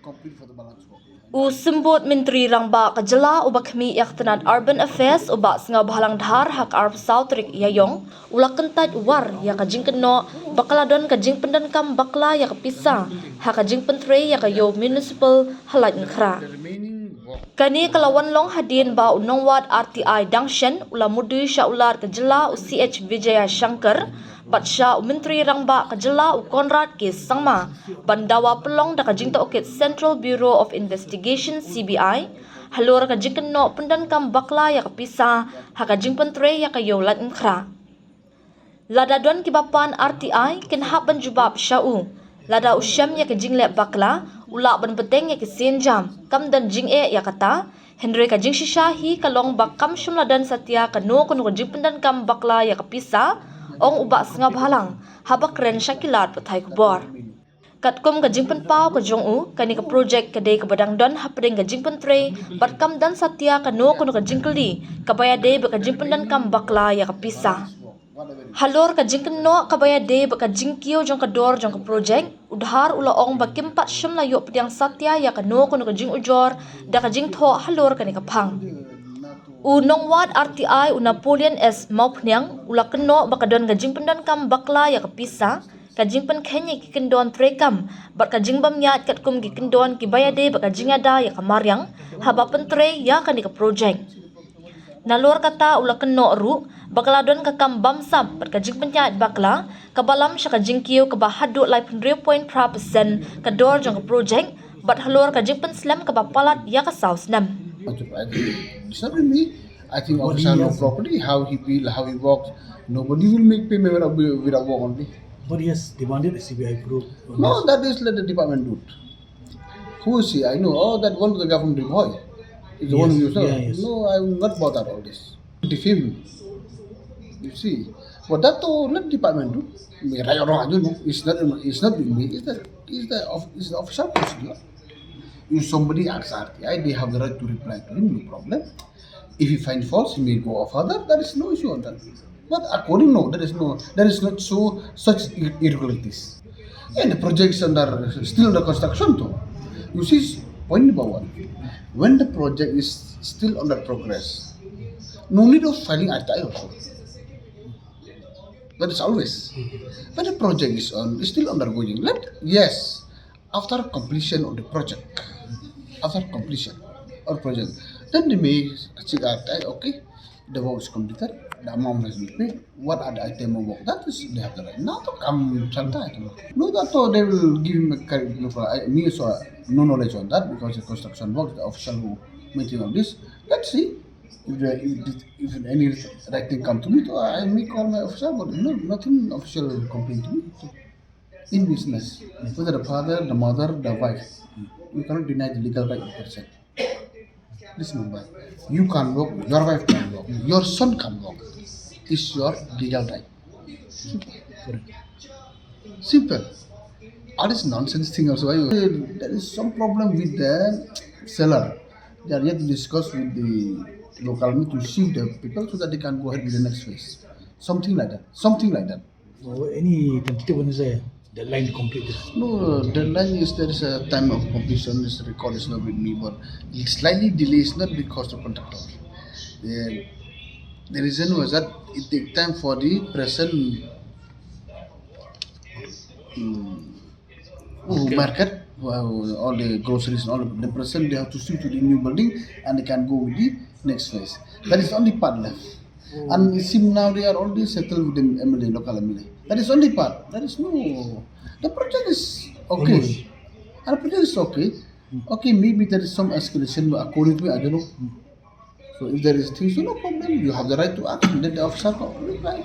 complete for the balance work. Usimbot Mintri Rangba Kajala Ubakmi Yaktanat Urban Affairs Ubak Singa Bahalang Dhar Hak Arp Sautrik Yayong Ula Kyntait War Yakajing Keno Bakaladon Kajing pyndonkam bakla pisa Hakajing pyntrei Iew Municipal Laitumkhrah. Kani kalawan long hadin ba unong wad RTI Dangshen ula mudu sya ular kajala UCH Vijaya Shankar Batsha Mintri Rangba Kajala Konrad ke Sangma Bandawa Pelong da Kajing Taokit Central Bureau of Investigation CBI Halor Kajing Keno pyndonkam bakla pisa Hakajing pyntrei Iew Laitumkhrah. Ladadon kibapan RTI kinhap banjubab syau Lada usyam kajing lep bakla ulak ban beteng kisin jam kam dan jing kata Henry kajing shishahi kalong bak kam shumladan satya kanu kanu kajing pyndonkam bakla pisa ong ubak senga bahalang habak ren syakilat pathai kubor katkum kajing penpau kajong kani ke projek kadai ke badang don hapdeng kajing pyntrei batkam dan satya kanu kanu kajing keli kabayade bakajing pyndonkam bakla pisa. Halor kajing keno kabaya de bakajing kio jong kador jong ke projek udhar ula ong bakimpat syam layo pediang satya kano kono kajing ujor da kajing tho halor kani kapang. Unong wad RTI Napoleon S Maupnyang ula keno bakadon kajing pyndonkam bakla pisa kajing penkhenye kikendon trekam bat kajing bamyat katkum kikendon kibayade bakajing ada kamaryang haba pyntrei kani ke projek. Nalor kata ula keno ru bakaladon kakam bamsam kajing penyat bakla kabalam syakajing kiyo kabahadu lai 0.5% kador jong projek bat halor kajing penslam kabapalat kasaus nam. Disturbing me. I think officer know properly how he feel, how he walks. Nobody will make payment without work only. But he has demanded a CBI proof. No, that is let the department do it. Who is he? I know. Oh, that one to the government boy. Is the one who you saw. Yes. No, I will not bother all this. Defame me. You see, but that to let department do. Right or wrong, I don't know. It's not with me. It's the official procedure. If somebody asks RTI, they have the right to reply to him. No problem. If he finds faults, he may go further. There is no issue on that. But according there is not such irregularities. And the project is still under construction too. You see, point number one. When the project is still under progress, no need of filing RTI also. That is always. When the project is still undergoing, after completion of the project, then they may check RTI, okay, the work is completed, the amount has been paid, what are the item of work, that is, they have the right. Now to come sometime. No, that they will give him me also no knowledge on that because the construction work, the official who meeting on this, let's see. If any writing come to me, so I may call my officer, but no, nothing official will complain to me. In business, whether the father, the mother, the wife, you cannot deny the legal right of the person. Listen, number, you can work, your wife can work, your son can work. It's your legal right. Simple. All this nonsense thing also. There is some problem with the seller. They are yet to discuss with the local to see the people so that they can go ahead with the next phase. Something like that. So any tentative one is a deadline to complete this? No, deadline is there is a time of completion. This record is not with me, but slightly delay is not because of contractor. The reason was that it takes time for the present market, all the groceries, all the present they have to shift to the new building and they can go with the next phase. That is only part left. And it seems now they are already settled with the MLA, local MLA. That is only part. There is no. The project is okay. And the project is okay. Okay, maybe there is some escalation, but according to me, I don't know. So if there is things, so no problem. You have the right to act. Let the officer reply.